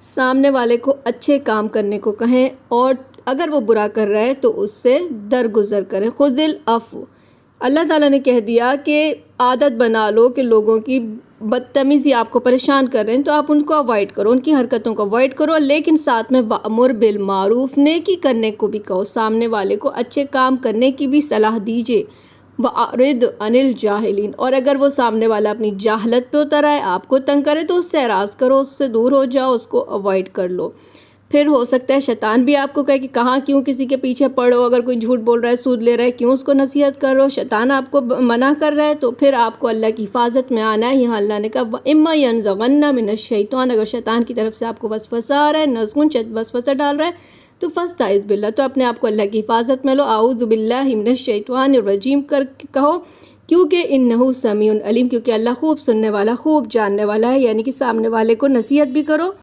سامنے والے کو اچھے کام کرنے کو کہیں، اور اگر وہ برا کر رہا ہے تو اس سے درگزر کریں۔ خذ العفو، اللہ تعالیٰ نے کہہ دیا کہ عادت بنا لو کہ لوگوں کی بدتمیزی آپ کو پریشان کر رہے ہیں تو آپ ان کو اوائڈ کرو، ان کی حرکتوں کو اوائڈ کرو، لیکن ساتھ میں وَأْمُرْ بِالْمَعْرُوفِ، نیکی کرنے کو بھی کہو، سامنے والے کو اچھے کام کرنے کی بھی صلاح دیجیے۔ وَأَعْرِضْ عَنِ الْجَاهِلِينَ، اور اگر وہ سامنے والا اپنی جاہلت پہ اتر آئے، آپ کو تنگ کرے تو اس سے اعراض کرو، اس سے دور ہو جاؤ، اس کو اوائڈ کر لو۔ پھر ہو سکتا ہے شیطان بھی آپ کو کہے کہ کہاں کیوں کسی کے پیچھے پڑو، اگر کوئی جھوٹ بول رہا ہے، سود لے رہا ہے، کیوں اس کو نصیحت کرو، شیطان آپ کو منع کر رہا ہے، تو پھر آپ کو اللہ کی حفاظت میں آنا ہے۔ یہاں اللہ نے کہا وَإِمَّا يَنزَغَنَّ مِنَ الشَّيْطَانِ، اگر شیطان کی طرف سے آپ کو وسوسہ آ رہا ہے، نزغن وسوسہ ڈال رہا ہے، تو فاستعذ باللہ، تو اپنے آپ کو اللہ کی حفاظت میں لو، اعوذ باللہ من الشیطان الرجیم کر کے کہو، کیونکہ انہ سمیع علیم، کیونکہ اللہ خوب سننے والا، خوب جاننے والا ہے، یعنی کہ سامنے والے کو نصیحت بھی کرو